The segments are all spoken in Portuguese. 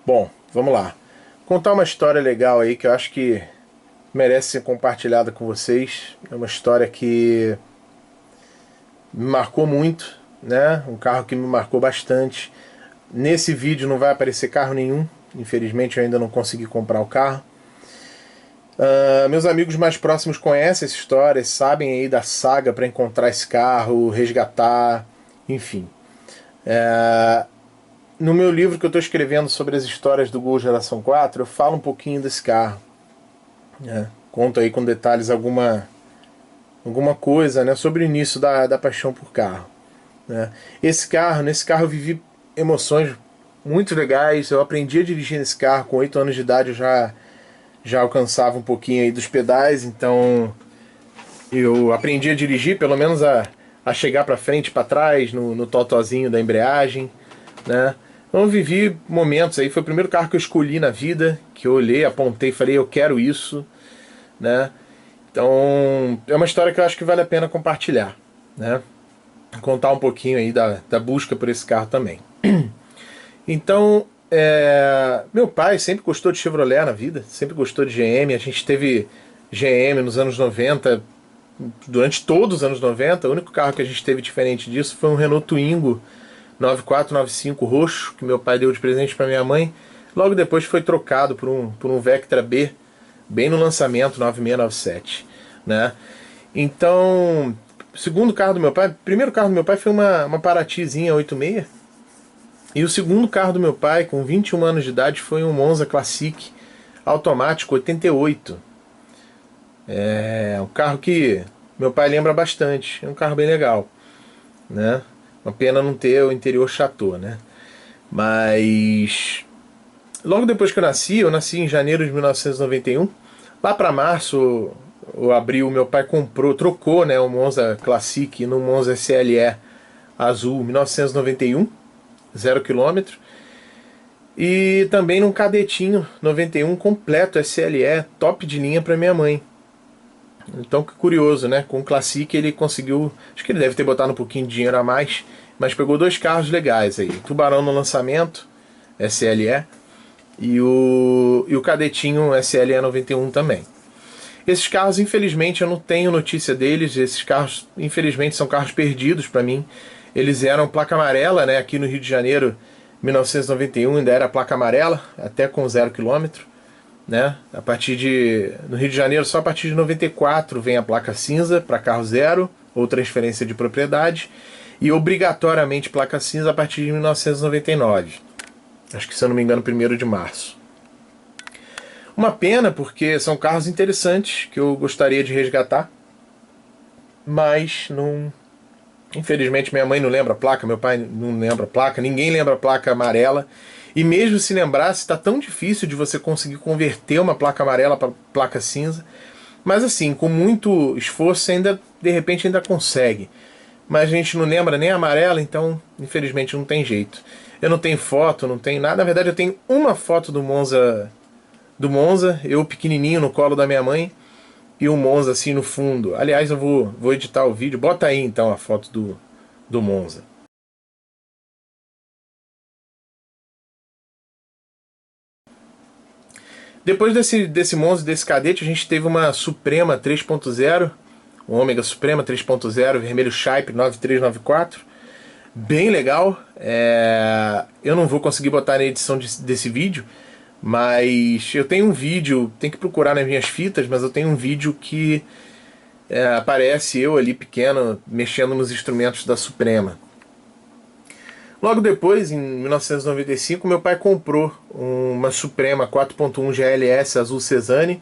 Bom, vamos lá. Contar uma história legal aí que eu acho que merece ser compartilhada com vocês. É uma história que me marcou muito, né? Um carro que me marcou bastante. Nesse vídeo não vai aparecer carro nenhum. Infelizmente eu ainda não consegui comprar o carro. Meus amigos mais próximos conhecem essa história, sabem aí da saga para encontrar esse carro, resgatar, enfim. No meu livro que eu estou escrevendo sobre as histórias do Gol Geração 4, eu falo um pouquinho desse carro, né? Conto aí com detalhes alguma coisa, né, sobre o início da paixão por carro, né? Nesse carro eu vivi emoções muito legais. Eu aprendi a dirigir nesse carro com 8 anos de idade. Eu já alcançava um pouquinho aí dos pedais, então eu aprendi a dirigir, pelo menos a chegar para frente e para trás no totozinho da embreagem, né? Então eu vivi momentos aí. Foi o primeiro carro que eu escolhi na vida, que eu olhei, apontei e falei, eu quero isso, né? Então é uma história que eu acho que vale a pena compartilhar, né? Contar um pouquinho aí da busca por esse carro também. Então, meu pai sempre gostou de Chevrolet na vida, sempre gostou de GM. A gente teve GM nos anos 90, durante todos os anos 90. O único carro que a gente teve diferente disso foi um Renault Twingo 9495 roxo, que meu pai deu de presente para minha mãe. Logo depois foi trocado por um Vectra B, bem no lançamento, 9697, né? Então, segundo carro do meu pai, primeiro carro do meu pai foi uma Paratizinha 86. E o segundo carro do meu pai, com 21 anos de idade, foi um Monza Classic automático 88. É um carro que meu pai lembra bastante. É um carro bem legal, né? Uma pena não ter o interior chateau, né? Mas logo depois que eu nasci em janeiro de 1991. Lá para março ou abril, meu pai trocou, né, o Monza Classic no Monza SLE azul 1991, 0 km. E também num cadetinho 91 completo SLE, top de linha para minha mãe. Então, que curioso, né? Com o Classic ele conseguiu, acho que ele deve ter botado um pouquinho de dinheiro a mais, mas pegou dois carros legais aí. Tubarão no lançamento, SLE, e o cadetinho SLE 91 também. Esses carros, infelizmente, eu não tenho notícia deles. Esses carros, infelizmente, são carros perdidos para mim. Eles eram placa amarela, né? Aqui no Rio de Janeiro, 1991, ainda era placa amarela, até com 0 km, né? No Rio de Janeiro, só a partir de 94 vem a placa cinza para carro zero ou transferência de propriedade, e obrigatoriamente placa cinza a partir de 1999. Acho que, se eu não me engano, 1º de março. Uma pena, porque são carros interessantes que eu gostaria de resgatar, mas não. Infelizmente minha mãe não lembra a placa, meu pai não lembra a placa, ninguém lembra a placa amarela. E mesmo se lembrasse, está tão difícil de você conseguir converter uma placa amarela para placa cinza. Mas assim, com muito esforço, ainda de repente ainda consegue. Mas a gente não lembra nem a amarela, então infelizmente não tem jeito. Eu não tenho foto, não tenho nada. Na verdade, eu tenho uma foto do Monza, eu pequenininho no colo da minha mãe, e o Monza assim no fundo. Aliás, eu vou editar o vídeo. Bota aí então a foto do Monza. Depois desse Monza, desse cadete, a gente teve uma Suprema 3.0, um Ômega Suprema 3.0, vermelho Shape 9394. Bem legal. Eu não vou conseguir botar na edição desse vídeo, mas eu tenho um vídeo, tem que procurar nas minhas fitas, mas eu tenho um vídeo que aparece eu ali pequeno, mexendo nos instrumentos da Suprema. Logo depois, em 1995, meu pai comprou uma Suprema 4.1 GLS azul Cezanne,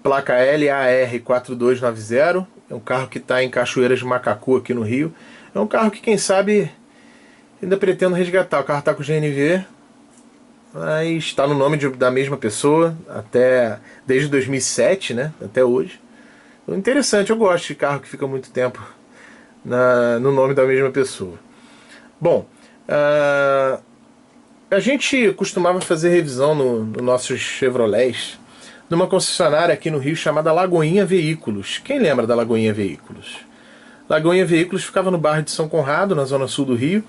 placa LAR 4290. É um carro que está em Cachoeiras de Macacu, aqui no Rio. É um carro que, quem sabe, ainda pretendo resgatar. O carro está com GNV, mas está no nome da mesma pessoa desde 2007, né, até hoje. Então, interessante, eu gosto de carro que fica muito tempo no nome da mesma pessoa. Bom, a gente costumava fazer revisão no nossos Chevrolets numa concessionária aqui no Rio chamada Lagoinha Veículos. Quem lembra da Lagoinha Veículos? Lagoinha Veículos ficava no bairro de São Conrado, na zona sul do Rio.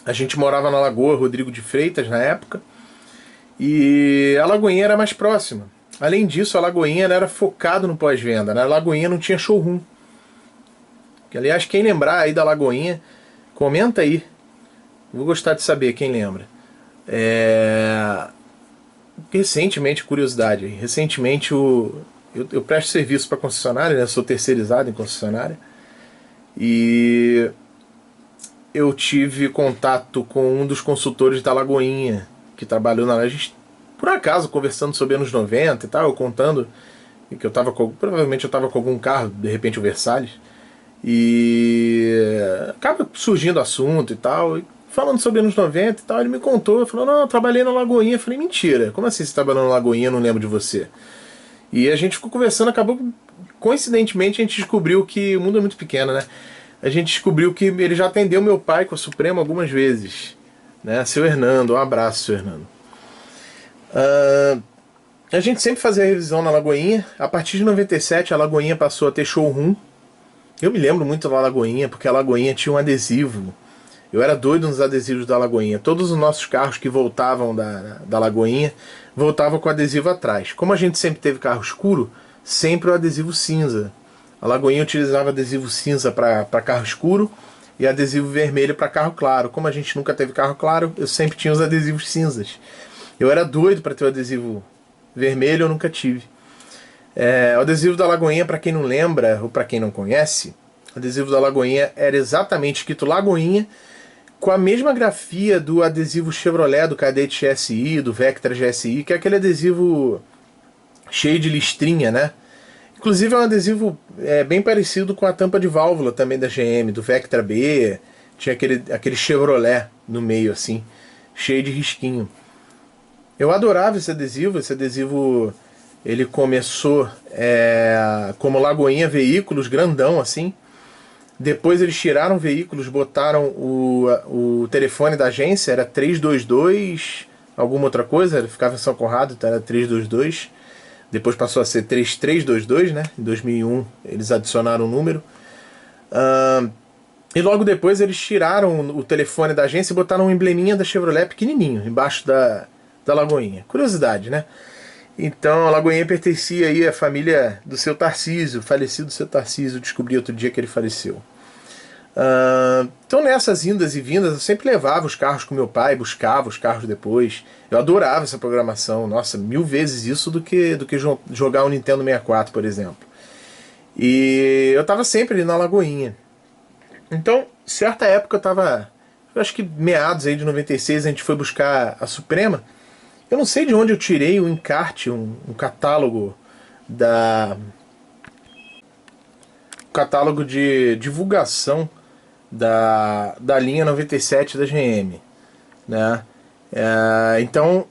A gente morava na Lagoa Rodrigo de Freitas na época. E a Lagoinha era mais próxima. Além disso, a Lagoinha era focado no pós-venda, né? A Lagoinha não tinha showroom. Aliás, quem lembrar aí da Lagoinha, comenta aí. Vou gostar de saber quem lembra. Recentemente, curiosidade, recentemente eu presto serviço para concessionária, né? Sou terceirizado em concessionária. E eu tive contato com um dos consultores da Lagoinha, que trabalhou na... A gente, por acaso, conversando sobre anos 90 e tal, eu contando que eu tava com... Provavelmente eu estava com algum carro, de repente o Versalhes, e acaba surgindo assunto e tal, e falando sobre anos 90 e tal, ele me contou, falou, não, eu trabalhei na Lagoinha. Eu falei, mentira, como assim você trabalhou na Lagoinha, eu não lembro de você? E a gente ficou conversando, acabou, coincidentemente, a gente descobriu que o mundo é muito pequeno, né? A gente descobriu que ele já atendeu meu pai com a Suprema algumas vezes, né? Seu Hernando, um abraço, seu Hernando. A gente sempre fazia revisão na Lagoinha. A partir de 97 a Lagoinha passou a ter showroom. Eu me lembro muito da Lagoinha, porque a Lagoinha tinha um adesivo. Eu era doido nos adesivos da Lagoinha. Todos os nossos carros que voltavam da Lagoinha voltavam com adesivo atrás. Como a gente sempre teve carro escuro, sempre o adesivo cinza. A Lagoinha utilizava adesivo cinza para carro escuro e adesivo vermelho para carro claro. Como a gente nunca teve carro claro, eu sempre tinha os adesivos cinzas. Eu era doido para ter o adesivo vermelho, eu nunca tive. O adesivo da Lagoinha, para quem não lembra ou para quem não conhece, o adesivo da Lagoinha era exatamente escrito Lagoinha, com a mesma grafia do adesivo Chevrolet, do Cadete GSI, do Vectra GSI, que é aquele adesivo cheio de listrinha, né? Inclusive é um adesivo bem parecido com a tampa de válvula também da GM, do Vectra B, tinha aquele Chevrolet no meio assim, cheio de risquinho. Eu adorava esse adesivo ele começou como Lagoinha Veículos, grandão assim. Depois eles tiraram veículos, botaram o telefone da agência, era 322, alguma outra coisa, ele ficava em São Conrado, então era 322. Depois passou a ser 3322, né? Em 2001 eles adicionaram o número. E logo depois eles tiraram o telefone da agência e botaram um embleminha da Chevrolet pequenininho, embaixo da Lagoinha. Curiosidade, né? Então a Lagoinha pertencia aí à família do seu Tarcísio, falecido seu Tarcísio, descobri outro dia que ele faleceu. Então nessas indas e vindas eu sempre levava os carros com meu pai, buscava os carros depois. Eu adorava essa programação, nossa, 1000 vezes isso do que jogar o Nintendo 64, por exemplo. E eu tava sempre ali na Lagoinha. Então, certa época eu acho que meados aí de 96 a gente foi buscar a Suprema. Eu não sei de onde eu tirei o encarte, um catálogo catálogo de divulgação da linha 97 da GM, né? Então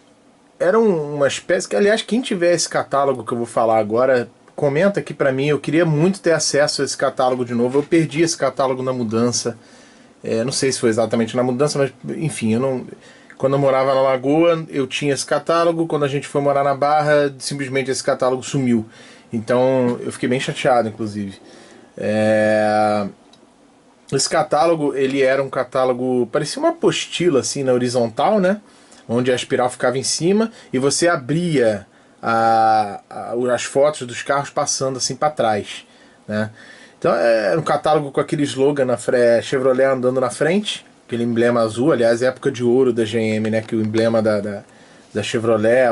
era uma espécie que, aliás, quem tiver esse catálogo que eu vou falar agora, comenta aqui pra mim. Eu queria muito ter acesso a esse catálogo de novo. Eu perdi esse catálogo na mudança. Não sei se foi exatamente na mudança, mas enfim, quando eu morava na Lagoa eu tinha esse catálogo. Quando a gente foi morar na Barra, simplesmente esse catálogo sumiu. Então eu fiquei bem chateado, inclusive. Esse catálogo, ele era um catálogo, parecia uma apostila assim na horizontal, né? Onde a espiral ficava em cima e você abria as fotos dos carros passando assim para trás, né? Então era um catálogo com aquele slogan Chevrolet andando na frente, aquele emblema azul, aliás, época de ouro da GM, né? Que o emblema da Chevrolet,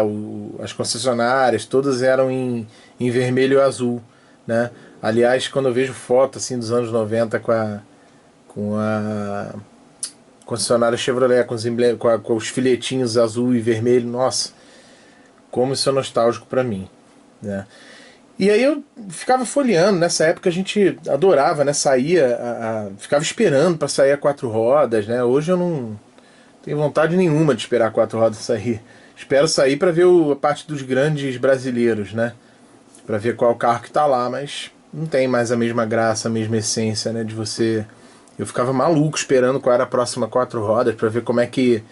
as concessionárias, todas eram em vermelho e azul, né? Aliás, quando eu vejo foto assim dos anos 90 com a concessionária Chevrolet, com os filetinhos azul e vermelho, nossa, como isso é nostálgico pra mim, né? E aí eu ficava folheando. Nessa época a gente adorava, né? Ficava esperando para sair a 4 rodas, né? Hoje eu não tenho vontade nenhuma de esperar a 4 rodas sair. Espero sair para ver a parte dos grandes brasileiros, né? Para ver qual carro que tá lá, mas não tem mais a mesma graça, a mesma essência, né? De você... Eu ficava maluco esperando qual era a próxima 4 rodas para ver como é que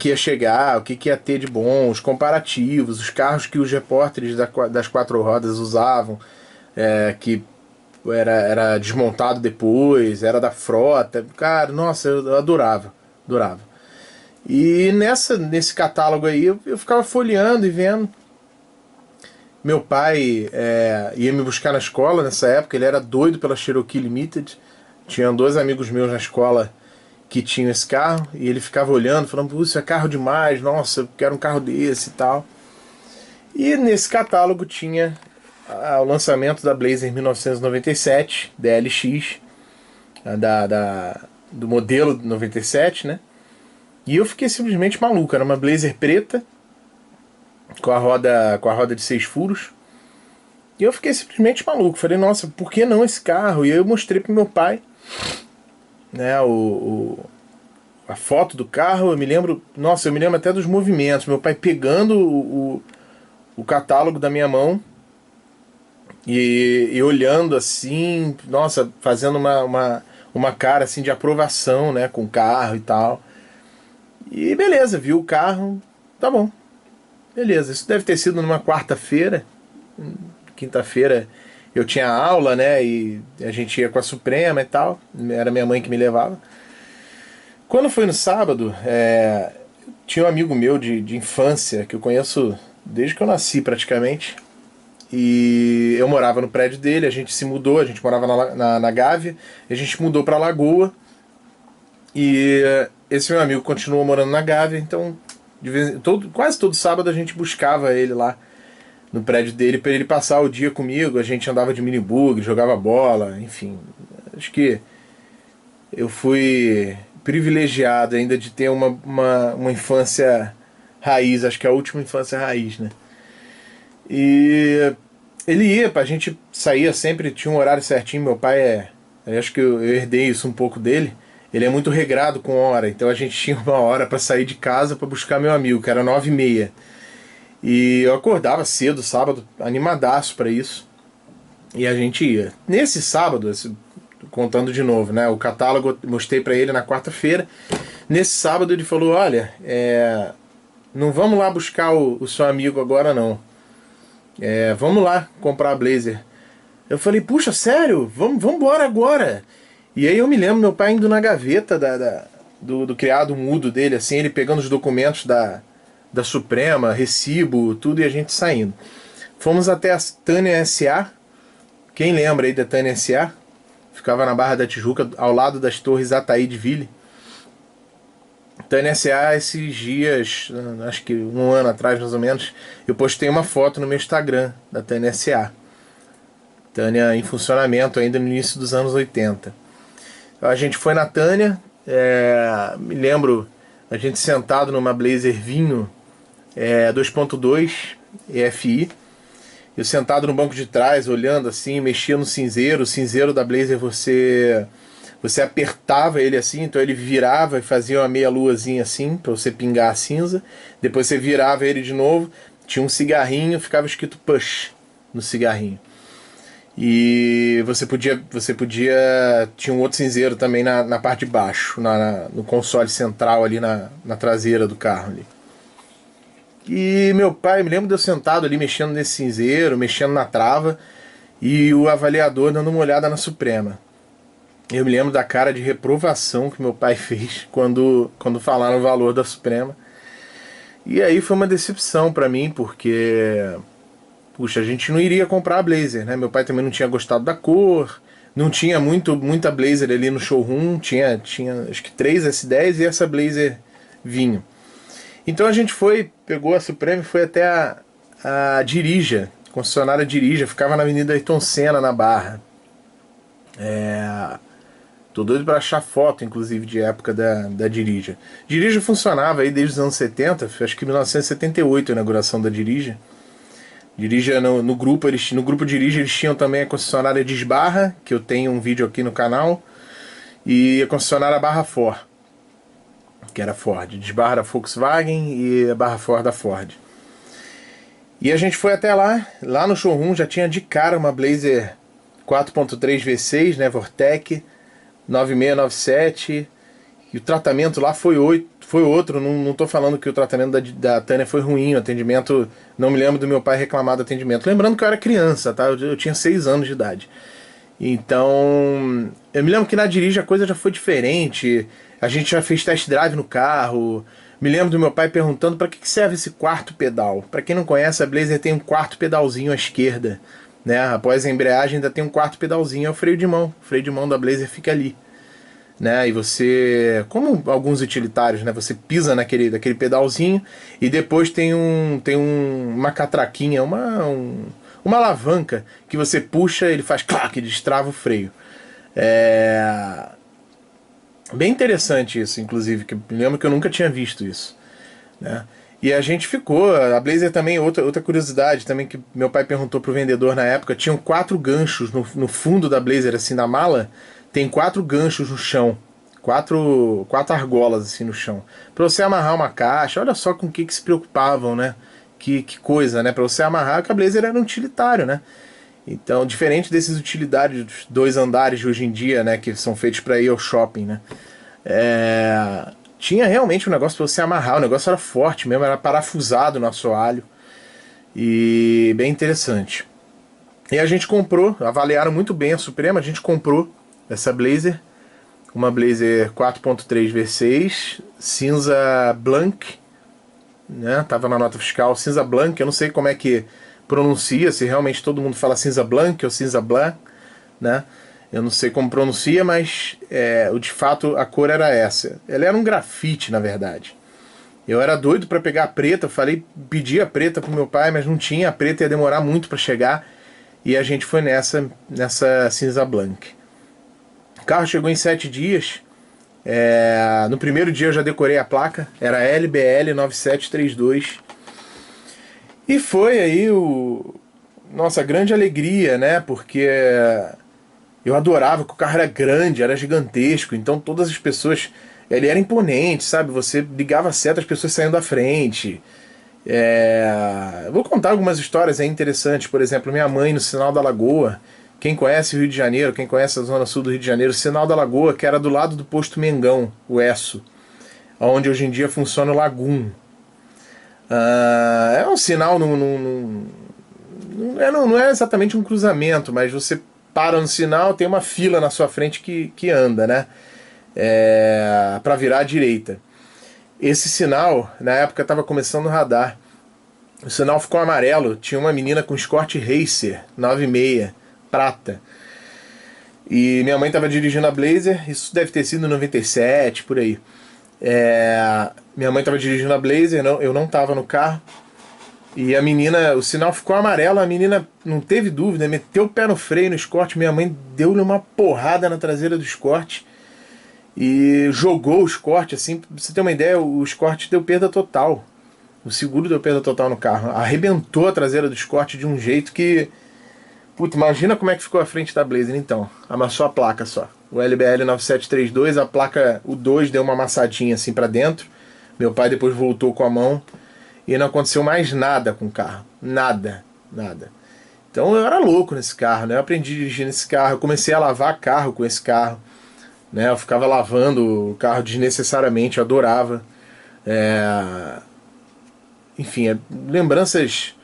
ia chegar, o que ia ter de bom, os comparativos, os carros que os repórteres das 4 rodas usavam, que era desmontado depois, era da frota. Cara, nossa, eu adorava. E nesse catálogo aí eu ficava folheando e vendo. Meu pai ia me buscar na escola nessa época, ele era doido pela Cherokee Limited. Tinha dois amigos meus na escola que tinham esse carro, e ele ficava olhando, falando, isso é carro demais, nossa, eu quero um carro desse e tal. E nesse catálogo tinha o lançamento da Blazer 1997, DLX, do modelo 97, né? E eu fiquei simplesmente maluco, era uma Blazer preta, com a roda de 6 furos. E eu fiquei simplesmente maluco. Falei, nossa, por que não esse carro? E aí eu mostrei pro meu pai, né, a foto do carro. Eu me lembro até dos movimentos. Meu pai pegando o catálogo da minha mão e olhando assim, nossa, fazendo uma cara assim de aprovação, né, com o carro e tal. E beleza, viu o carro, tá bom. Beleza, isso deve ter sido numa quarta-feira. Quinta-feira eu tinha aula, né? E a gente ia com a Suprema e tal. Era minha mãe que me levava. Quando foi no sábado, tinha um amigo meu de infância, que eu conheço desde que eu nasci praticamente. E eu morava no prédio dele, a gente se mudou, a gente morava na Gávea, a gente mudou pra Lagoa. E esse meu amigo continuou morando na Gávea, então quase todo sábado a gente buscava ele lá no prédio dele para ele passar o dia comigo. A gente andava de minibug, jogava bola, enfim. Acho que eu fui privilegiado ainda de ter uma infância raiz, acho que é a última infância raiz, né? E ele ia, a gente saía sempre, tinha um horário certinho. Meu pai eu acho que eu herdei isso um pouco dele. Ele é muito regrado com hora, então a gente tinha uma hora para sair de casa para buscar meu amigo, que era 9h30. E eu acordava cedo, sábado, animadaço para isso. E a gente ia. Nesse sábado, contando de novo, né? O catálogo eu mostrei para ele na quarta-feira. Nesse sábado ele falou, olha, não vamos lá buscar o seu amigo agora não. Vamos lá comprar a Blazer. Eu falei, puxa, sério? Vamos embora agora. E aí eu me lembro meu pai indo na gaveta do criado mudo dele, assim, ele pegando os documentos da Suprema, recibo, tudo, e a gente saindo. Fomos até a Tânia S.A. Quem lembra aí da Tânia S.A.? Ficava na Barra da Tijuca, ao lado das torres Ataíde-Ville. Tânia S.A. esses dias, acho que um ano atrás mais ou menos, eu postei uma foto no meu Instagram da Tânia S.A. Tânia em funcionamento ainda no início dos anos 80. A gente foi na Tânia, me lembro a gente sentado numa Blazer Vinho 2.2 EFI, eu sentado no banco de trás, olhando assim, mexia no cinzeiro. O cinzeiro da Blazer você apertava ele assim, então ele virava e fazia uma meia luazinha assim, para você pingar a cinza. Depois você virava ele de novo, tinha um cigarrinho, ficava escrito push no cigarrinho. E você podia tinha um outro cinzeiro também na parte de baixo, no console central ali na traseira do carro ali. E meu pai, me lembro de eu sentado ali mexendo nesse cinzeiro, mexendo na trava, e o avaliador dando uma olhada na Suprema. Eu me lembro da cara de reprovação que meu pai fez quando falaram o valor da Suprema. E aí foi uma decepção pra mim, porque puxa, a gente não iria comprar a Blazer, né? Meu pai também não tinha gostado da cor, não tinha muita Blazer ali no showroom, tinha acho que 3 S10 e essa Blazer Vinho. Então a gente pegou a Suprema e foi até a Dirija, concessionária Dirija, ficava na Avenida Ayrton Senna, na Barra. Tô doido pra achar foto, inclusive, de época da Dirija. Dirija funcionava aí desde os anos 70, acho que 1978 a inauguração da Dirija. Dirija no grupo Dirija eles tinham também a concessionária Desbarra, que eu tenho um vídeo aqui no canal, e a concessionária Barra Ford, que era Ford. Desbarra da Volkswagen e a Barra Ford da Ford. E a gente foi até lá no showroom já tinha de cara uma Blazer 4.3 V6, né, Vortec 9697, e o tratamento lá foi outro. Não tô falando que o tratamento da Tânia foi ruim, o atendimento, não me lembro do meu pai reclamar do atendimento. Lembrando que eu era criança, tá? Eu tinha 6 anos de idade. Então, eu me lembro que na Dirija a coisa já foi diferente. A gente já fez test drive no carro. Me lembro do meu pai perguntando para que serve esse quarto pedal. Para quem não conhece, a Blazer tem um quarto pedalzinho à esquerda, né? Após a embreagem ainda tem um quarto pedalzinho, é o freio de mão. O freio de mão da Blazer fica ali, né? E você, como alguns utilitários, né? Você pisa daquele pedalzinho e depois uma catraquinha, uma alavanca que você puxa, ele faz clac, destrava o freio. Bem interessante isso, inclusive, que eu lembro que eu nunca tinha visto isso, né? E a gente ficou, a Blazer também, outra curiosidade também que meu pai perguntou pro vendedor na época, tinham 4 ganchos no fundo da Blazer, assim, na mala, tem 4 ganchos no chão, quatro argolas assim no chão, para você amarrar uma caixa. Olha só com o que se preocupavam, né? Que coisa, né? Para você amarrar, que a Blazer era um utilitário, né? Então, diferente desses utilitários 2 andares de hoje em dia, né, que são feitos para ir ao shopping, né? Tinha realmente um negócio para você amarrar, o negócio era forte mesmo, era parafusado no assoalho. E bem interessante. E a gente comprou, avaliaram muito bem a Suprema, a gente comprou essa Blazer, uma Blazer 4.3 V6, cinza Blanc, né? Tava na nota fiscal, cinza Blanc, eu não sei como é que pronuncia, se realmente todo mundo fala cinza Blanc ou cinza Blanc, né? Eu não sei como pronuncia, mas de fato a cor era essa. Ela era um grafite, na verdade. Eu era doido para pegar a preta, pedi a preta pro meu pai, mas não tinha, a preta ia demorar muito para chegar, e a gente foi nessa cinza Blanc. O carro chegou em 7 dias. No primeiro dia eu já decorei a placa, era LBL 9732. E foi aí nossa grande alegria, né? Porque eu adorava que o carro era grande, era gigantesco, então todas as pessoas. Ele era imponente, sabe? Você ligava a seta, as pessoas saindo da frente. Eu vou contar algumas histórias aí interessantes. Por exemplo, minha mãe no Sinal da Lagoa. Quem conhece o Rio de Janeiro, quem conhece a zona sul do Rio de Janeiro, o Sinal da Lagoa, que era do lado do posto Mengão, o Esso, onde hoje em dia funciona o Lagum. É um sinal, não é exatamente um cruzamento, mas você para no sinal, tem uma fila na sua frente que anda, né? Para virar à direita. Esse sinal, na época, estava começando o radar. O sinal ficou amarelo, tinha uma menina com Escort Racer 96, prata. E minha mãe estava dirigindo a Blazer, isso deve ter sido em 97, por aí. Minha mãe estava dirigindo a Blazer, eu não estava no carro. E a menina, o sinal ficou amarelo, a menina não teve dúvida, meteu o pé no freio no Escort, minha mãe deu-lhe uma porrada na traseira do Escort e jogou o Escort, assim, pra você ter uma ideia, o Escort deu perda total. O seguro deu perda total no carro. Arrebentou a traseira do Escort de um jeito que... Puta, imagina como é que ficou a frente da Blazer, então. Amassou a placa só. O LBL 9732, a placa, o 2 deu uma amassadinha assim pra dentro. Meu pai depois voltou com a mão. E não aconteceu mais nada com o carro. Nada. Então eu era louco nesse carro, né? Eu aprendi a dirigir nesse carro. Eu comecei a lavar carro com esse carro, né? Eu ficava lavando o carro desnecessariamente. Eu adorava. Enfim, lembranças...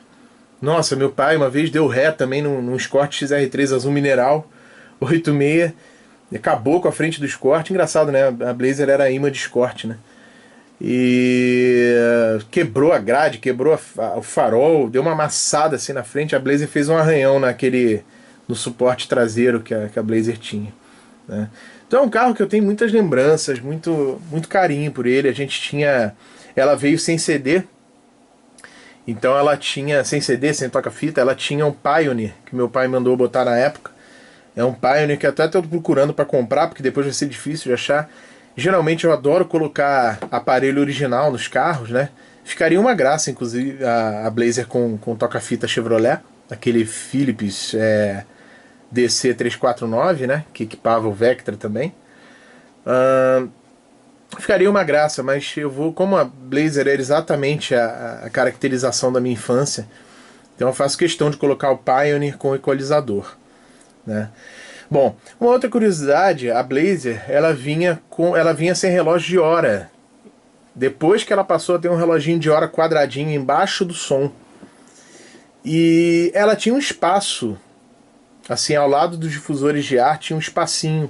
Nossa, meu pai uma vez deu ré também num Escort XR3 azul mineral 86. Acabou com a frente do Escort. Engraçado, né? A Blazer era imã de Escort, né? E quebrou a grade, quebrou o farol, deu uma amassada assim na frente. A Blazer fez um arranhão no suporte traseiro que a Blazer tinha, né? Então é um carro que eu tenho muitas lembranças, muito carinho por ele. Ela veio sem CD, então ela tinha, sem CD, sem toca-fita, ela tinha um Pioneer que meu pai mandou botar na época. É um Pioneer que até estou procurando para comprar, porque depois vai ser difícil de achar. Geralmente eu adoro colocar aparelho original nos carros, né? Ficaria uma graça, inclusive, a Blazer com toca-fita Chevrolet, aquele Philips DC349, né? Que equipava o Vectra também. Ficaria uma graça, mas como a Blazer era exatamente a caracterização da minha infância, então eu faço questão de colocar o Pioneer com equalizador, né? Bom, uma outra curiosidade, a Blazer, ela vinha sem relógio de hora. Depois que ela passou a ter um reloginho de hora quadradinho embaixo do som. E ela tinha um espaço, assim, ao lado dos difusores de ar tinha um espacinho.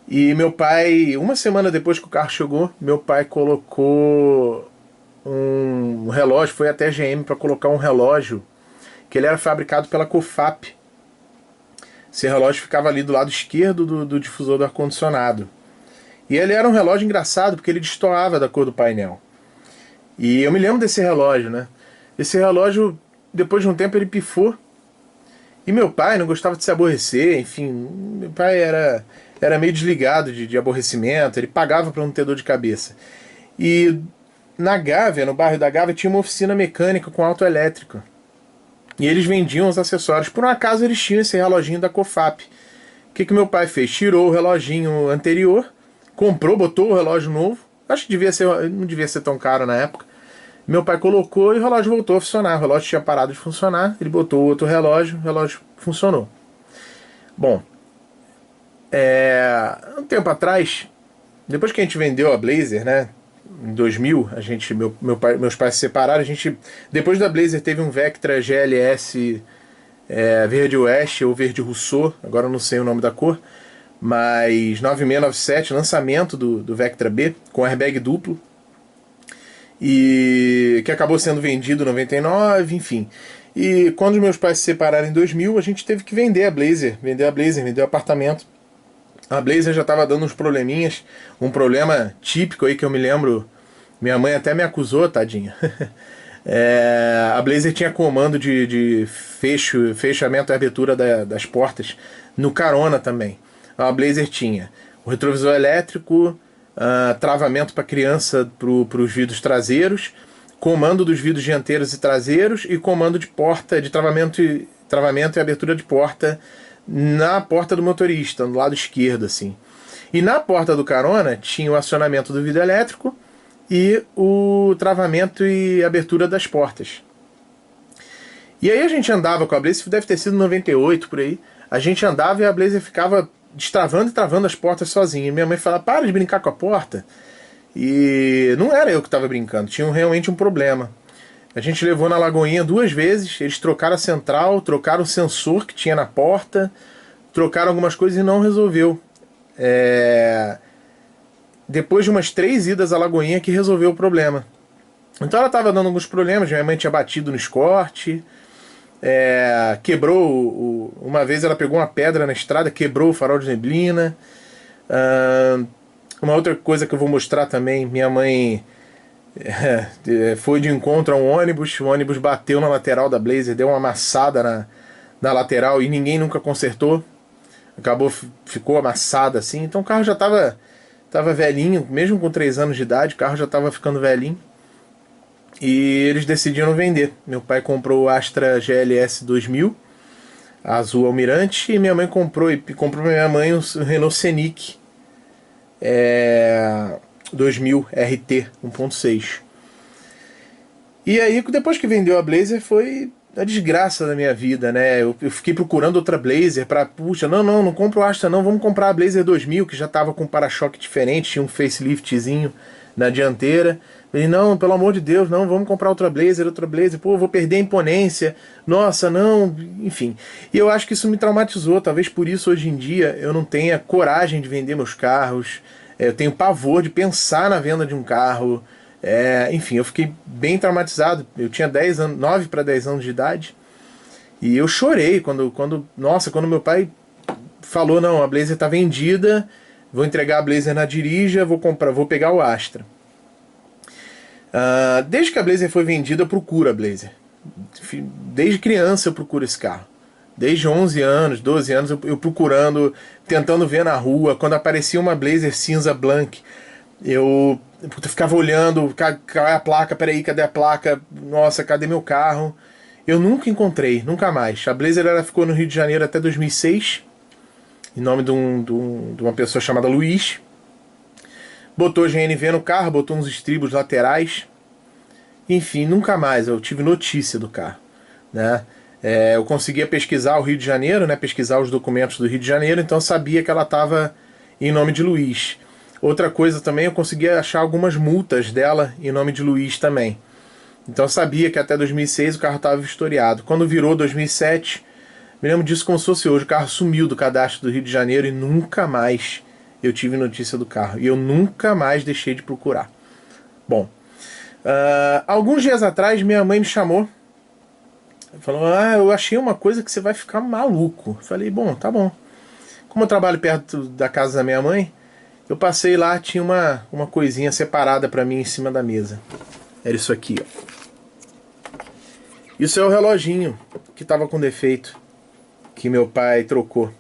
E meu pai, uma semana depois que o carro chegou, meu pai colocou um relógio, foi até a GM para colocar um relógio que ele era fabricado pela COFAP. Esse relógio ficava ali do lado esquerdo do difusor do ar-condicionado. E ele era um relógio engraçado porque ele destoava da cor do painel. E eu me lembro desse relógio, né? Esse relógio, depois de um tempo, ele pifou. E meu pai não gostava de se aborrecer, enfim, meu pai era meio desligado de aborrecimento, ele pagava para não ter dor de cabeça. E na Gávea, no bairro da Gávea, tinha uma oficina mecânica com autoelétrico. E eles vendiam os acessórios. Por um acaso eles tinham esse reloginho da COFAP. O que meu pai fez? Tirou o reloginho anterior, comprou, botou o relógio novo. Acho que não devia ser tão caro na época. Meu pai colocou e o relógio voltou a funcionar. O relógio tinha parado de funcionar, ele botou outro relógio, o relógio funcionou. Bom, um tempo atrás, depois que a gente vendeu a Blazer, né, em 2000, meus pais se separaram, depois da Blazer teve um Vectra GLS verde Oeste ou verde Rousseau, agora eu não sei o nome da cor, mas 9697, lançamento do Vectra B, com airbag duplo, e que acabou sendo vendido em 99, enfim. E quando meus pais se separaram em 2000, a gente teve que vender o apartamento. A Blazer já estava dando uns probleminhas, um problema típico aí que eu me lembro, minha mãe até me acusou, tadinha. A Blazer tinha comando de fechamento e abertura das portas no carona também. A Blazer tinha o retrovisor elétrico, travamento para criança para os vidros traseiros, comando dos vidros dianteiros e traseiros e comando de porta, de travamento e abertura de porta na porta do motorista, no lado esquerdo, assim. E na porta do carona tinha o acionamento do vidro elétrico e o travamento e abertura das portas. E aí a gente andava com a Blazer, deve ter sido 98 por aí, a gente andava e a Blazer ficava destravando e travando as portas sozinha. E minha mãe falava, para de brincar com a porta. E não era eu que estava brincando, tinha realmente um problema. A gente levou na Lagoinha 2 vezes, eles trocaram a central, trocaram o sensor que tinha na porta, trocaram algumas coisas e não resolveu. Depois de umas 3 idas à Lagoinha que resolveu o problema. Então ela estava dando alguns problemas, minha mãe tinha batido no escorte, quebrou, uma vez ela pegou uma pedra na estrada, quebrou o farol de neblina. Uma outra coisa que eu vou mostrar também, minha mãe foi de encontro a um ônibus, o ônibus bateu na lateral da Blazer, deu uma amassada na lateral e ninguém nunca consertou, ficou amassada assim, então o carro já estava velhinho, mesmo com 3 anos de idade, o carro já estava ficando velhinho, e eles decidiram vender. Meu pai comprou o Astra GLS 2000, azul almirante, e minha mãe comprou pra minha mãe o Renault Scenic 2000 RT 1.6. E aí, depois que vendeu a Blazer, foi a desgraça da minha vida, né? Eu fiquei procurando outra Blazer puxa, não compro o Astra não, vamos comprar a Blazer 2000, que já tava com um para-choque diferente, tinha um faceliftzinho na dianteira. Falei, não, pelo amor de Deus, não, vamos comprar outra Blazer, pô, vou perder a imponência, nossa, não, enfim. E eu acho que isso me traumatizou, talvez por isso hoje em dia eu não tenha coragem de vender meus carros, eu tenho pavor de pensar na venda de um carro, enfim, eu fiquei bem traumatizado. Eu tinha 9 para 10 anos de idade, e eu chorei quando meu pai falou, não, a Blazer está vendida, vou entregar a Blazer na Dirija, vou pegar o Astra. Desde que a Blazer foi vendida, eu procuro a Blazer. Desde criança eu procuro esse carro. Desde 11 anos, 12 anos, eu procurando, tentando ver na rua. Quando aparecia uma Blazer cinza Blanc, eu ficava olhando, cadê a placa? Peraí, cadê a placa? Nossa, cadê meu carro? Eu nunca encontrei, nunca mais. A Blazer ela ficou no Rio de Janeiro até 2006, em nome de uma pessoa chamada Luiz. Botou GNV no carro, botou uns estribos laterais. Enfim, nunca mais eu tive notícia do carro, né? Eu conseguia pesquisar o Rio de Janeiro, né? Pesquisar os documentos do Rio de Janeiro, então eu sabia que ela estava em nome de Luiz. Outra coisa também, eu conseguia achar algumas multas dela em nome de Luiz também. Então eu sabia que até 2006 o carro estava vistoriado. Quando virou 2007, me lembro disso como se fosse hoje, o carro sumiu do cadastro do Rio de Janeiro e nunca mais eu tive notícia do carro. E eu nunca mais deixei de procurar. Bom, alguns dias atrás minha mãe me chamou. Falou, eu achei uma coisa que você vai ficar maluco. Falei, bom, tá bom. Como eu trabalho perto da casa da minha mãe, eu passei lá, tinha uma coisinha separada pra mim em cima da mesa. Era isso aqui, ó. Isso é o reloginho que tava com defeito, que meu pai trocou.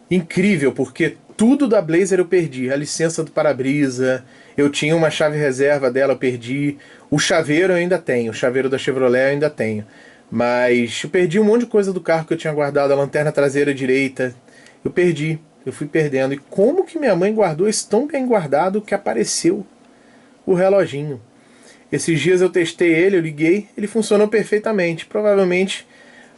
Incrível, porque tudo da Blazer eu perdi. A licença do para-brisa, eu tinha uma chave reserva dela, eu perdi. O chaveiro eu ainda tenho, o chaveiro da Chevrolet eu ainda tenho. Mas eu perdi um monte de coisa do carro que eu tinha guardado, a lanterna traseira direita. Eu perdi, eu fui perdendo. E como que minha mãe guardou isso tão bem guardado que apareceu o reloginho? Esses dias eu testei ele, eu liguei, ele funcionou perfeitamente. Provavelmente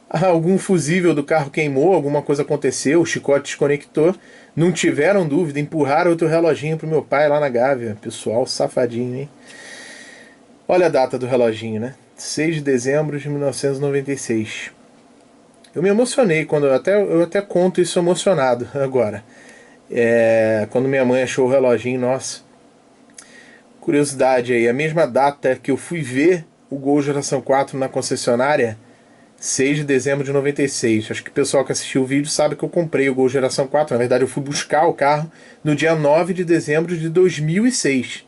algum fusível do carro queimou, alguma coisa aconteceu, o chicote desconectou. Não tiveram dúvida, empurraram outro reloginho pro meu pai lá na Gávea. Pessoal, safadinho, hein? Olha a data do reloginho, né? 6 de dezembro de 1996. Eu me emocionei, quando eu até conto isso emocionado agora. Quando minha mãe achou o reloginho, nossa. Curiosidade aí, a mesma data que eu fui ver o Gol Geração 4 na concessionária, 6 de dezembro de 96. Acho que o pessoal que assistiu o vídeo sabe que eu comprei o Gol Geração 4. Na verdade, eu fui buscar o carro no dia 9 de dezembro de 2006.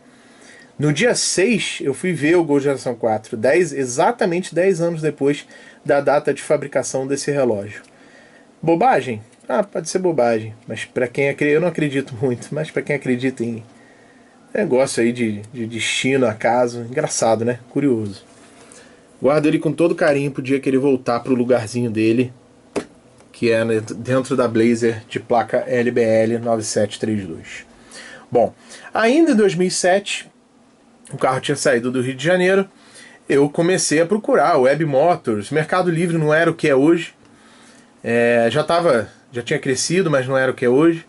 No dia 6, eu fui ver o Gol Geração 4, exatamente 10 anos depois da data de fabricação desse relógio. Bobagem? Pode ser bobagem, mas para quem acredita, eu não acredito muito, mas para quem acredita em negócio aí de destino, acaso, engraçado, né? Curioso. Guardo ele com todo carinho pro dia que ele voltar pro lugarzinho dele, que é dentro da Blazer de placa LBL 9732. Bom, ainda em 2007, o carro tinha saído do Rio de Janeiro, eu comecei a procurar Web Motors. Mercado Livre não era o que é hoje, já tinha crescido, mas não era o que é hoje.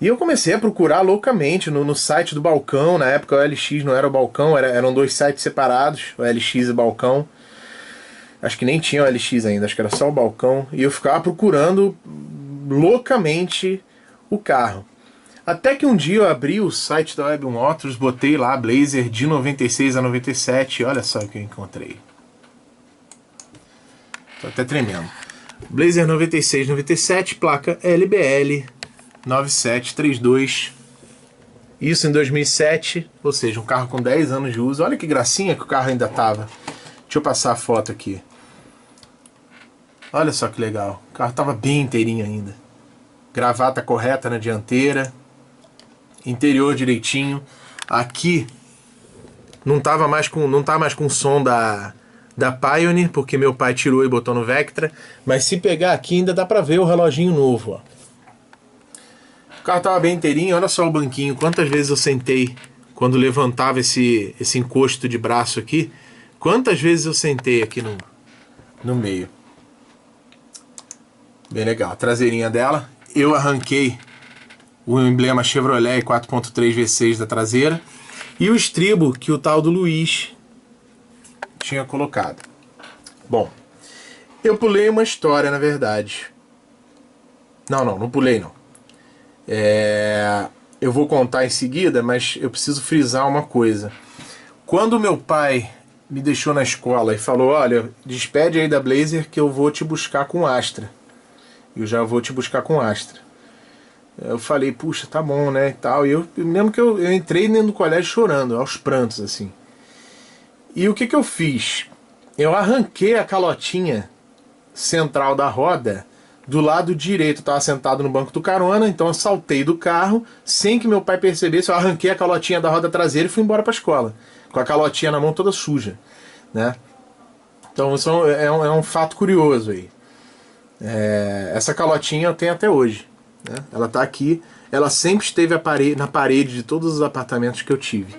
E eu comecei a procurar loucamente no site do Balcão. Na época o LX não era o Balcão, eram dois sites separados, o LX e o Balcão. Acho que nem tinha o LX ainda, acho que era só o Balcão. E eu ficava procurando loucamente o carro. Até que um dia eu abri o site da Web Motors, botei lá Blazer de 96 a 97, olha só o que eu encontrei. Tô até tremendo. Blazer 96, 97, placa LBL 9732. Isso em 2007, ou seja, um carro com 10 anos de uso. Olha que gracinha que o carro ainda tava. Deixa eu passar a foto aqui. Olha só que legal. O carro tava bem inteirinho ainda. Gravata correta na dianteira. Interior direitinho. Aqui não tá mais com o som da Pioneer, porque meu pai tirou e botou no Vectra. Mas se pegar aqui ainda dá pra ver o reloginho novo, ó. O carro tava bem inteirinho, olha só o banquinho. Quantas vezes eu sentei quando levantava esse encosto de braço aqui. Quantas vezes eu sentei aqui no meio. Bem legal. A traseirinha dela. Eu arranquei o emblema Chevrolet 4.3 V6 da traseira. E o estribo que o tal do Luiz tinha colocado. Bom, eu pulei uma história, na verdade. Não pulei não. Eu vou contar em seguida, mas eu preciso frisar uma coisa. Quando meu pai me deixou na escola e falou, olha, despede aí da Blazer que eu vou te buscar com Astra. Eu já vou te buscar com Astra. Eu falei, puxa, tá bom, né, e tal. E eu lembro que eu entrei dentro do colégio chorando, aos prantos, assim. E o que eu fiz? Eu arranquei a calotinha central da roda do lado direito. Eu estava sentado no banco do carona, então eu saltei do carro, sem que meu pai percebesse, eu arranquei a calotinha da roda traseira e fui embora para a escola, com a calotinha na mão toda suja, né? Então isso é um fato curioso aí. Essa calotinha eu tenho até hoje, né? Ela está aqui, ela sempre esteve na parede de todos os apartamentos que eu tive.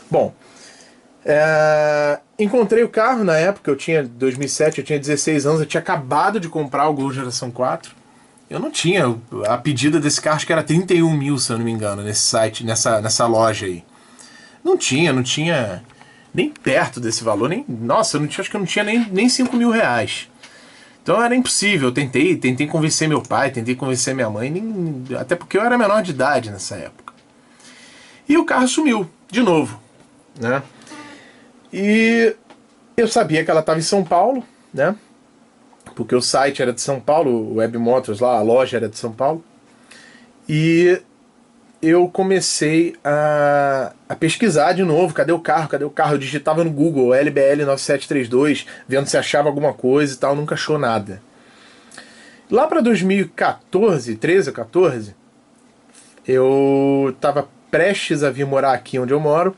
Bom, encontrei o carro na época, 2007, eu tinha 16 anos, eu tinha acabado de comprar o Gol Geração 4. Eu não tinha, a pedida desse carro acho que era 31 mil, se eu não me engano, nesse site, nessa loja aí. Não tinha nem perto desse valor, nossa, acho que eu não tinha nem 5 mil reais. Então era impossível. Eu tentei convencer meu pai, tentei convencer minha mãe, até porque eu era menor de idade nessa época. E o carro sumiu, de novo, né? E eu sabia que ela estava em São Paulo, né? Porque o site era de São Paulo, o Web Motors lá, a loja era de São Paulo. E eu comecei a pesquisar de novo, cadê o carro, cadê o carro? Eu digitava no Google, LBL 9732, vendo se achava alguma coisa e tal, nunca achou nada. Lá para 2014, 13 ou 14, eu estava prestes a vir morar aqui onde eu moro,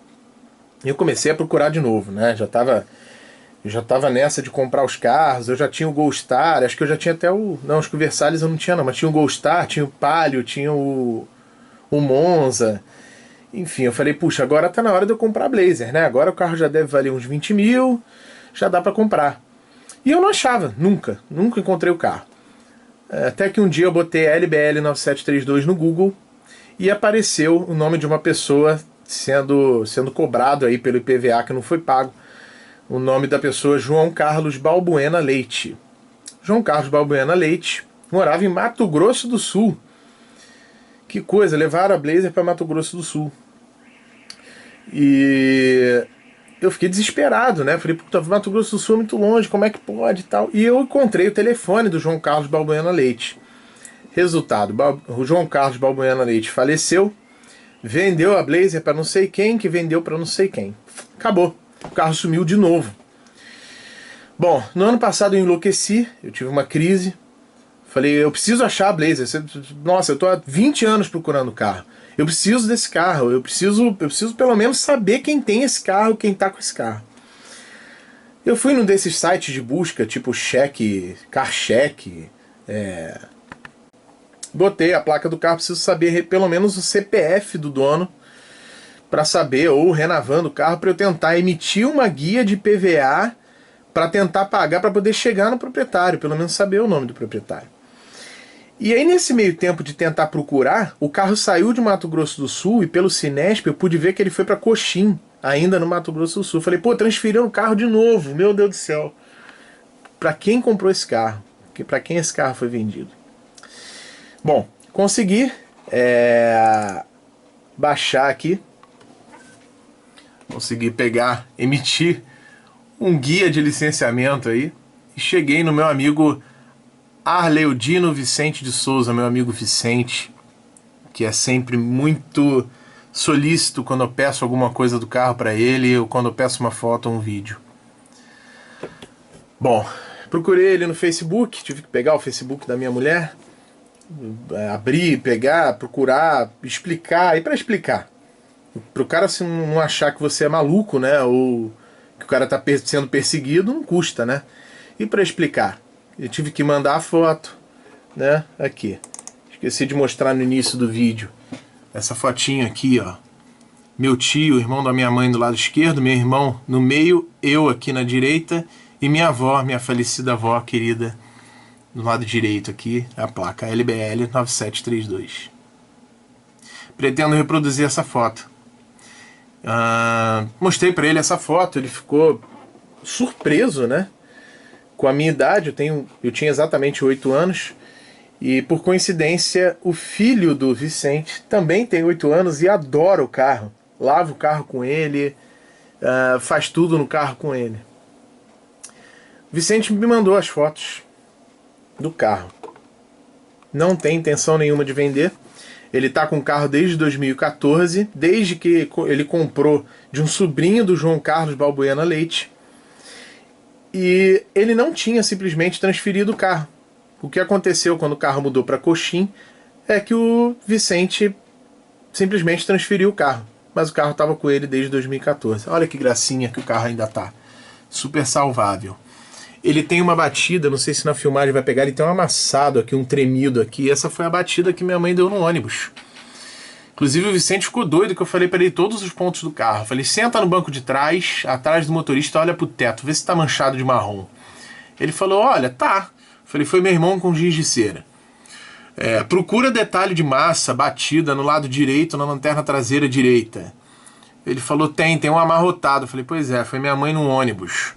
e eu comecei a procurar de novo, né? Já tava nessa de comprar os carros, eu já tinha o Goldstar, acho que eu já tinha até o... Não, acho que o Versalhes eu não tinha não, mas tinha o Goldstar, tinha o Palio, tinha o Monza. Enfim, eu falei, puxa, agora tá na hora de eu comprar a Blazer, né? Agora o carro já deve valer uns 20 mil, já dá pra comprar. E eu não achava, nunca encontrei o carro. Até que um dia eu botei LBL 9732 no Google e apareceu o nome de uma pessoa sendo cobrado aí pelo IPVA que não foi pago. O nome da pessoa, João Carlos Balbuena Leite. João Carlos Balbuena Leite morava em Mato Grosso do Sul. Que coisa, levaram a Blazer para Mato Grosso do Sul. E eu fiquei desesperado, né? Falei, puta, Mato Grosso do Sul é muito longe, como é que pode e tal? E eu encontrei o telefone do João Carlos Balbuena Leite. Resultado, o João Carlos Balbuena Leite faleceu, vendeu a Blazer para não sei quem, que vendeu para não sei quem. Acabou. O carro sumiu de novo. Bom, no ano passado eu enlouqueci, eu tive uma crise. Falei, eu preciso achar a Blazer. Nossa, eu tô há 20 anos procurando o carro. Eu preciso desse carro. Eu preciso pelo menos saber quem tem esse carro, quem tá com esse carro. Eu fui num desses sites de busca, tipo Cheque, CarCheck. Botei a placa do carro, preciso saber pelo menos o CPF do dono para saber, ou o Renavan do carro, para eu tentar emitir uma guia de PVA para tentar pagar, para poder chegar no proprietário, pelo menos saber o nome do proprietário. E aí nesse meio tempo de tentar procurar, o carro saiu de Mato Grosso do Sul e pelo Cinesp eu pude ver que ele foi para Coxim, ainda no Mato Grosso do Sul. Falei, pô, transferiram o carro de novo, meu Deus do céu. Para quem comprou esse carro? Para quem esse carro foi vendido? Bom, consegui baixar aqui, consegui emitir um guia de licenciamento aí, e cheguei no meu amigo Arleudino Vicente de Souza, meu amigo Vicente, que é sempre muito solícito quando eu peço alguma coisa do carro para ele, ou quando eu peço uma foto ou um vídeo. Bom, procurei ele no Facebook, tive que pegar o Facebook da minha mulher, abrir, pegar, procurar, explicar, e para explicar, pro cara assim, não achar que você é maluco, né, ou que o cara tá sendo perseguido, não custa, né? E para explicar, eu tive que mandar a foto, né? Aqui. Esqueci de mostrar no início do vídeo. Essa fotinha aqui, ó. Meu tio, irmão da minha mãe do lado esquerdo, meu irmão no meio, eu aqui na direita e minha avó, minha falecida avó querida, do lado direito aqui, a placa LBL 9732. Pretendo reproduzir essa foto. Mostrei para ele essa foto, ele ficou surpreso, né? Com a minha idade, eu tinha exatamente 8 anos, e por coincidência o filho do Vicente também tem 8 anos e adora o carro, lava o carro com ele, faz tudo no carro com ele. Vicente me mandou as fotos do carro, não tem intenção nenhuma de vender. Ele está com o carro desde 2014, desde que ele comprou de um sobrinho do João Carlos Balbuena Leite. E ele não tinha simplesmente transferido o carro. O que aconteceu quando o carro mudou para Coxim é que o Vicente simplesmente transferiu o carro. Mas o carro estava com ele desde 2014. Olha que gracinha que o carro ainda está. Super salvável. Ele tem uma batida, não sei se na filmagem vai pegar, ele tem um amassado aqui, um tremido aqui. Essa foi a batida que minha mãe deu no ônibus. Inclusive o Vicente ficou doido que eu falei para ele todos os pontos do carro. Eu falei, senta no banco de trás, atrás do motorista, olha pro teto, vê se tá manchado de marrom. Ele falou, olha, tá. Eu falei, foi meu irmão com giz de cera. Procura detalhe de massa, batida no lado direito, na lanterna traseira direita. Ele falou, tem um amarrotado. Eu falei, pois é, foi minha mãe no ônibus.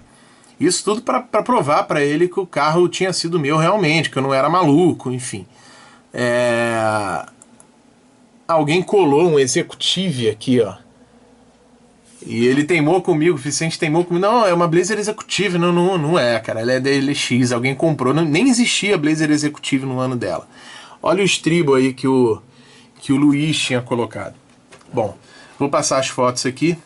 Isso tudo para provar para ele que o carro tinha sido meu realmente, que eu não era maluco, enfim. Alguém colou um Executive aqui, ó. E ele teimou comigo, o Vicente teimou comigo. Não, é uma Blazer Executive. Não é, cara. Ela é da LX. Alguém comprou. Nem existia Blazer Executive no ano dela. Olha o estribo aí que o Luiz tinha colocado. Bom, vou passar as fotos aqui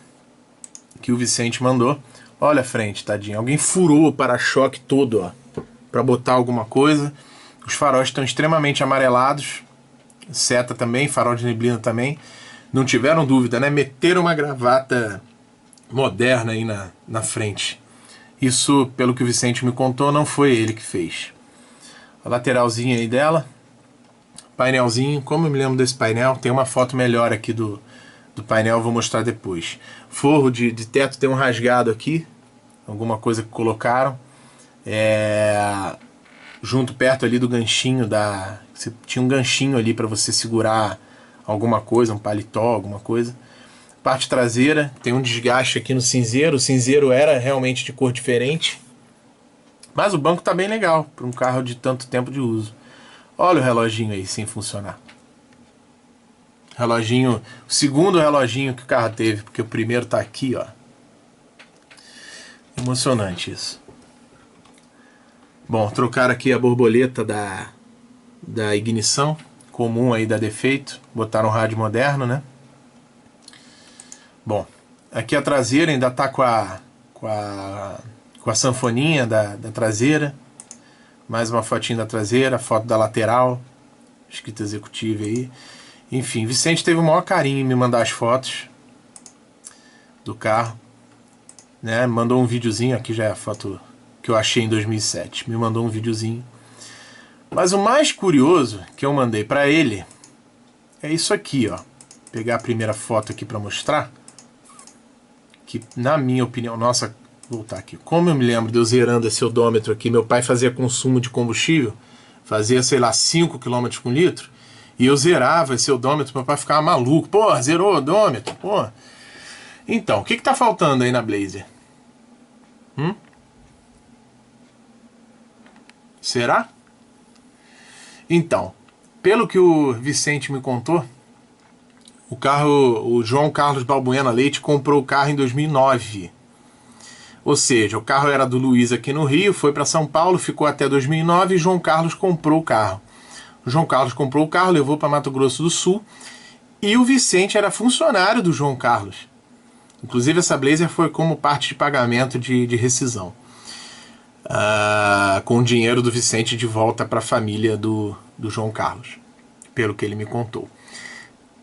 que o Vicente mandou. Olha a frente, tadinho. Alguém furou o para-choque todo, ó, pra botar alguma coisa. Os faróis estão extremamente amarelados. Seta também, farol de neblina também. Não tiveram dúvida, né? Meteram uma gravata moderna aí na frente. Isso, pelo que o Vicente me contou, não foi ele que fez. A lateralzinha aí dela. Painelzinho, como eu me lembro desse painel, tem uma foto melhor aqui do painel, vou mostrar depois. Forro de teto tem um rasgado aqui, alguma coisa que colocaram. Junto perto ali do ganchinho tinha um ganchinho ali para você segurar alguma coisa, um paletó, alguma coisa. Parte traseira, tem um desgaste aqui no cinzeiro. O cinzeiro era realmente de cor diferente. Mas o banco tá bem legal para um carro de tanto tempo de uso. Olha o reloginho aí sem funcionar. Reloginho, o segundo reloginho que o carro teve, porque o primeiro tá aqui, ó. Emocionante isso. Bom, trocaram aqui a borboleta da ignição, comum aí da defeito. Botaram um rádio moderno, né? Bom, aqui a traseira ainda tá com a sanfoninha da traseira. Mais uma fotinha da traseira, foto da lateral, escrita Executive aí. Enfim, Vicente teve o maior carinho em me mandar as fotos do carro, né? Mandou um videozinho, aqui já é a foto que eu achei em 2007. Me mandou um videozinho. Mas o mais curioso que eu mandei para ele é isso aqui, ó. Vou pegar a primeira foto aqui para mostrar. Que, na minha opinião, nossa, vou voltar aqui. Como eu me lembro de eu zerando esse odômetro aqui, meu pai fazia consumo de combustível, fazia, sei lá, 5 km por litro, e eu zerava esse odômetro, meu pai ficava maluco. Pô, zerou o odômetro, pô. Então, o que tá faltando aí na Blazer? Será? Então, pelo que o Vicente me contou, o João Carlos Balbuena Leite comprou o carro em 2009. Ou seja, o carro era do Luiz aqui no Rio, foi para São Paulo, ficou até 2009 e João Carlos comprou o carro. O João Carlos comprou o carro, levou para Mato Grosso do Sul e o Vicente era funcionário do João Carlos. Inclusive essa Blazer foi como parte de pagamento de rescisão. Com o dinheiro do Vicente de volta para a família do João Carlos, pelo que ele me contou.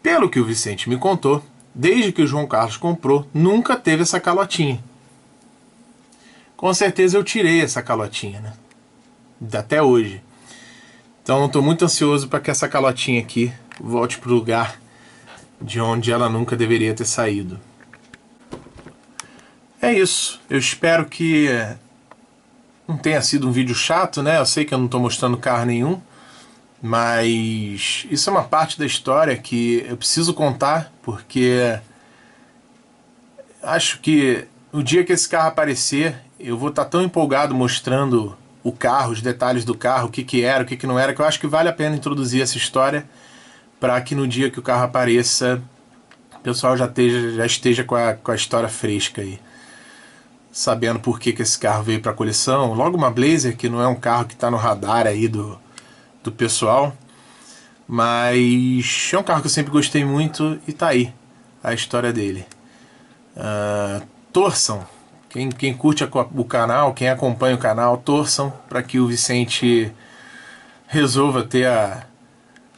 Pelo que o Vicente me contou, desde que o João Carlos comprou, nunca teve essa calotinha. Com certeza eu tirei essa calotinha, né? Até hoje. Então estou muito ansioso para que essa calotinha aqui volte para o lugar de onde ela nunca deveria ter saído. É isso. Eu espero que não tenha sido um vídeo chato, né? Eu sei que eu não estou mostrando carro nenhum, mas isso é uma parte da história que eu preciso contar, porque acho que no dia que esse carro aparecer, eu vou estar tão empolgado mostrando o carro, os detalhes do carro, o que era, o que não era, que eu acho que vale a pena introduzir essa história para que no dia que o carro apareça, o pessoal já esteja com a história fresca aí. Sabendo por que esse carro veio para a coleção. Logo uma Blazer, que não é um carro que está no radar aí do pessoal, mas é um carro que eu sempre gostei muito e tá aí a história dele. Torçam, quem curte o canal, quem acompanha o canal, torçam para que o Vicente resolva ter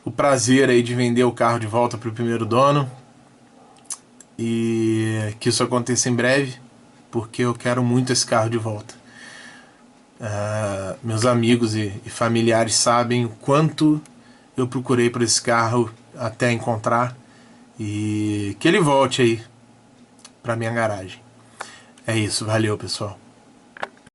o prazer aí de vender o carro de volta para o primeiro dono e que isso aconteça em breve, porque eu quero muito esse carro de volta. Meus amigos e familiares sabem o quanto eu procurei por esse carro até encontrar, e que ele volte aí para minha garagem. É isso, valeu pessoal.